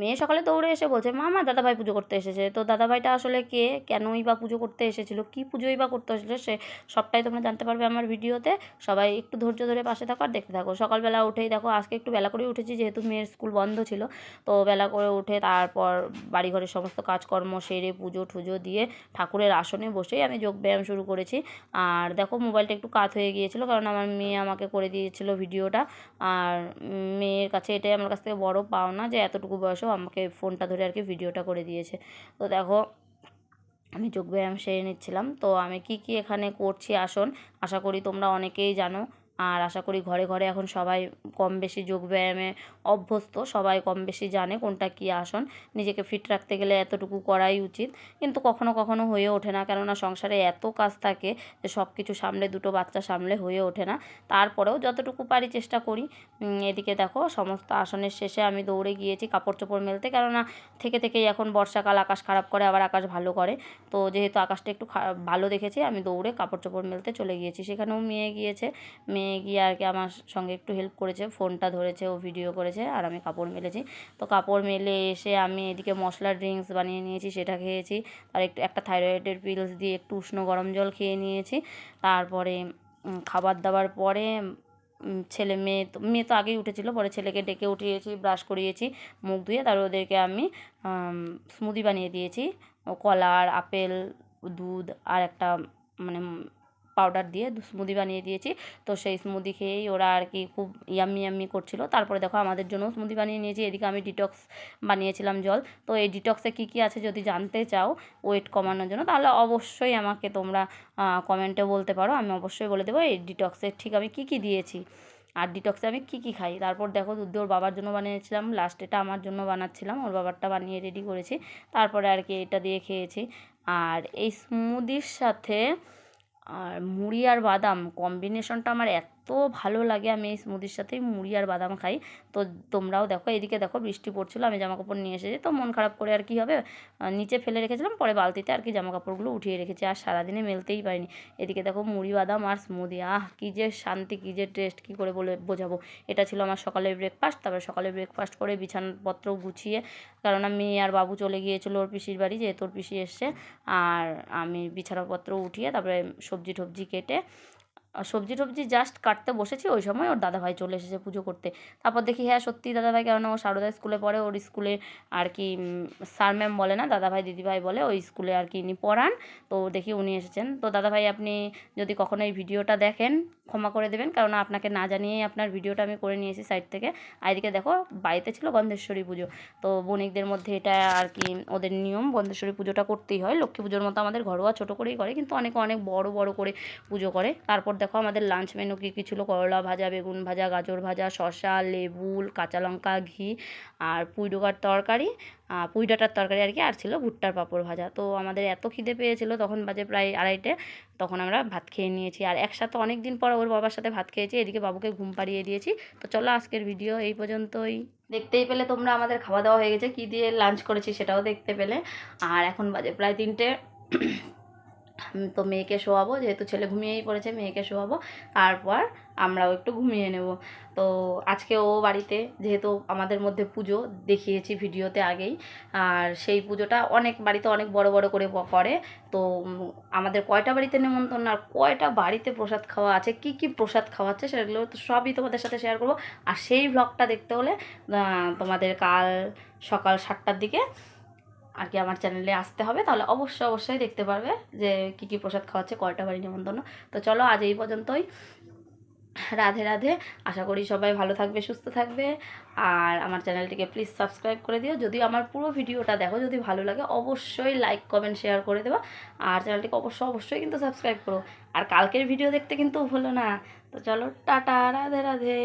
মেয়ে সকালে দৌড়ে এসে বলছে, মামা দাদাভাই পুজো করতে এসেছে। তো দাদাভাইটা আসলে কে, কেনই বা পুজো করতে এসেছিল, কী পুজোই বা করতে এসেছিলো, সে সবটাই তোমরা জানতে পারবে আমার ভিডিওতে। সবাই একটু ধৈর্য ধরে পাশে থাকো আর দেখতে থাকো। সকালবেলা উঠেই দেখো, আজকে একটু বেলা করেই উঠেছি যেহেতু মেয়ের স্কুল বন্ধ ছিল। তো বেলা করে উঠে তারপর বাড়িঘরের সমস্ত কাজকর্ম সেরে পুজো টুজো দিয়ে ঠাকুরের আসনে বসেই আমি যোগব্যায়াম শুরু করেছি। আর দেখো মোবাইলটা একটু কাত হয়ে গিয়েছিলো, কারণ আমার মেয়ে আমাকে করে দিয়েছিল ভিডিওটা। আর মেয়ের কাছে এটাই আমার কাছ থেকে বড় পাওনা যে এতটুকু বয়সেও আমাকে ফোনটা ধরে আর কি ভিডিওটা করে দিয়েছে। তো দেখো আমি যোগব্যায়াম সেরে নিচ্ছিলাম। তো আমি কি কি এখানে করছি আসন, আশা করি তোমরা অনেকেই জানো। আর আশা করি ঘরে ঘরে এখন সবাই কম বেশি যোগব্যায়ামে অভ্যস্ত, সবাই কম বেশি জানে কোনটা কী আসন। নিজেকে ফিট রাখতে গেলে এতটুকু করাই উচিত, কিন্তু কখনো কখনো হয়ে ওঠে না, কেননা সংসারে এত কাজ থাকে যে সব কিছু সামলে, দুটো বাচ্চা সামলে হয়ে ওঠে না। তারপরেও যতটুকু পারি চেষ্টা করি। এদিকে দেখো সমস্ত আসনের শেষে আমি দৌড়ে গিয়েছি কাপড় চোপড় মেলতে, কেননা থেকেই এখন বর্ষাকাল, আকাশ খারাপ করে আবার আকাশ ভালো করে। তো যেহেতু আকাশটা একটু ভালো দেখেছি, আমি দৌড়ে কাপড় চোপড় মেলতে চলে গিয়েছি। সেখানেও মেয়ে গিয়েছে, মেয়ে গিয়ে আর কি আমার সঙ্গে একটু হেল্প করেছে, ফোনটা ধরেছে, ও ভিডিও করেছে আর আমি কাপড় মেলেছি। তো কাপড় মেলে এসে আমি এদিকে মশলা ড্রিঙ্কস বানিয়ে নিয়েছি, সেটা খেয়েছি। আর একটা থাইরয়েডের পিলস দিয়ে একটু উষ্ণ গরম জল খেয়ে নিয়েছি। তারপরে খাবার দাবার পরে মেয়ে তো আগেই উঠেছিল, পরে ছেলেকে ডেকে উঠিয়েছি, ব্রাশ করিয়েছি, মুখ ধুয়ে তারপর ওদেরকে আমি স্মুদি বানিয়ে দিয়েছি। কলা আর আপেল, দুধ আর একটা মানে পাউডার দিয়ে স্মুদি বানিয়ে দিয়েছি। তো সেই স্মুদি খেয়েই ওরা আর কি খুব ইয়াম্মি করছিল। তারপরে দেখো আমাদের জন্যও স্মুদি বানিয়ে নিয়েছি। এদিকে আমি ডিটক্স বানিয়েছিলাম জল। তো এই ডিটক্সে কী কী আছে যদি জানতে চাও ওয়েট কমানোর জন্য, তাহলে অবশ্যই আমাকে তোমরা কমেন্টে বলতে পারো, আমি অবশ্যই বলে দেবো এই ডিটক্সে ঠিক আমি কী কী দিয়েছি আর ডিটক্সে আমি কী কী খাই। তারপর দেখো দুধ ওর বাবার জন্য বানিয়েছিলাম, লাস্ট এটা আমার জন্য বানাচ্ছিলাম, ওর বাবারটা বানিয়ে রেডি করেছি। তারপরে আর কি এটা দিয়ে খেয়েছি। আর এই স্মুদির সাথে আর মুড়ি আর বাদাম কম্বিনেশনটা আমার এত ভালো লাগে, আমি এই স্মুদির সাথেই মুড়ি আর বাদাম খাই। তো তোমরাও দেখো, এদিকে দেখো বৃষ্টি পড়ছিলো, আমি জামাকাপড় নিয়ে এসেছি, তো মন খারাপ করে আর কি হবে, নিচে ফেলে রেখেছিলাম, পরে বালতিতে আর কি জামাকাপড়গুলো উঠিয়ে রেখেছি, আর সারাদিনে মেলতেই পারিনি। এদিকে দেখো মুড়ি বাদাম আর স্মুদি, কী যে শান্তি, কী যে টেস্ট, কী করে বলে বোঝাবো। এটা ছিল আমার সকালের ব্রেকফাস্ট। তারপরে সকালে ব্রেকফাস্ট করে বিছানাপত্র গুছিয়ে, কারণ মেয়ে আর বাবু চলে গিয়েছিলো ওর পিসির বাড়ি, যেহেতু ওর পিসি এসছে। আর আমি বিছানাপত্র উঠিয়ে তারপরে সবজি টবজি কেটে, সবজি টবজি জাস্ট কাটতে বসেছি, ওই সময় ওর দাদাভাই চলে এসেছে পুজো করতে। তারপর দেখি হ্যাঁ সত্যিই দাদাভাই, কেননা ও সারদা স্কুলে পড়ে, ওর স্কুলে আর কি স্যার ম্যাম বলে না, দাদাভাই দিদিভাই বলে, ওই স্কুলে আর কি ইনি পড়ান। তো দেখি উনি এসেছেন। তো দাদাভাই আপনি যদি কখনো এই ভিডিওটা দেখেন ক্ষমা করে দেবেন, কারণ আপনাকে না জানিয়েই আপনার ভিডিওটা আমি করে নিয়েছি সাইড থেকে। আর এদিকে দেখো বাড়িতে ছিল গন্ধেশ্বরী পুজো। তো বণিকদের মধ্যে এটা আর কি ওদের নিয়ম, গন্ধেশ্বরী পুজোটা করতেই হয়। লক্ষ্মী পুজোর মতো আমাদের ঘরোয়া ছোটো করেই করে, কিন্তু অনেক অনেক বড় করে পুজো করে। তারপর দেখো আমাদের লাঞ্চ মেনু কী কী ছিল, করলা ভাজা, বেগুন ভাজা, গাজর ভাজা, শসা, লেবু, কাঁচা লঙ্কা, ঘি আর পুঁই ডোকার তরকারি, পুঁই ডাঁটার তরকারি আর কি, আর ছিল ভুট্টার পাঁপড় ভাজা। তো আমাদের এত খিদে পেয়েছিল, তখন বাজে প্রায় 2:30, তখন আমরা ভাত খেয়ে নিয়েছি। আর একসাথে অনেক দিন পর ওর বাবার সাথে ভাত খেয়েছি, এদিকে বাবুকে ঘুম পাড়িয়ে দিয়েছি। তো চলো আজকের ভিডিও এই পর্যন্তই। দেখতেই পেলে তোমরা আমাদের খাওয়া দাওয়া হয়ে গেছে, কী দিয়ে লাঞ্চ করেছি সেটাও দেখতে পেলে। আর এখন বাজে প্রায় 3টে। তো মেয়েকে শোয়াবো, যেহেতু ছেলে ঘুমিয়েই পড়েছে, মেয়েকে শোয়াবো, তারপর আমরাও একটু ঘুমিয়ে নেব। তো আজকে ও বাড়িতে, যেহেতু আমাদের মধ্যে পুজো দেখিয়েছি ভিডিওতে আগেই, আর সেই পুজোটা অনেক বাড়িতে অনেক বড় করে করে। তো আমাদের কয়টা বাড়িতে নেমন্তন্ন আর কয়টা বাড়িতে প্রসাদ খাওয়া আছে, কি কি প্রসাদ খাওয়াচ্ছে সেগুলো তো সবই তোমাদের সাথে শেয়ার করবো। আর সেই ব্লগটা দেখতে হলে তোমাদের কাল সকাল 7টার দিকে আর কি আমার চ্যানেলে আসতে হবে, তাহলে অবশ্যই দেখতে পারবে যে কী কী প্রসাদ খাওয়াচ্ছে, কয়টা বাড়ি নেমন্তন্ন। তো চলো আজ এই পর্যন্তই। রাধে রাধে। আশা করি সবাই ভালো থাকবে, সুস্থ থাকবে। আর আমার চ্যানেলটিকে প্লিজ সাবস্ক্রাইব করে দিও। যদি আমার পুরো ভিডিওটা দেখো, যদি ভালো লাগে অবশ্যই লাইক কমেন্ট শেয়ার করে দেবো। আর চ্যানেলটিকে অবশ্যই কিন্তু সাবস্ক্রাইব করো। আর কালকের ভিডিও দেখতে কিন্তু ভুলো না। তো চলো টাটা, রাধে রাধে।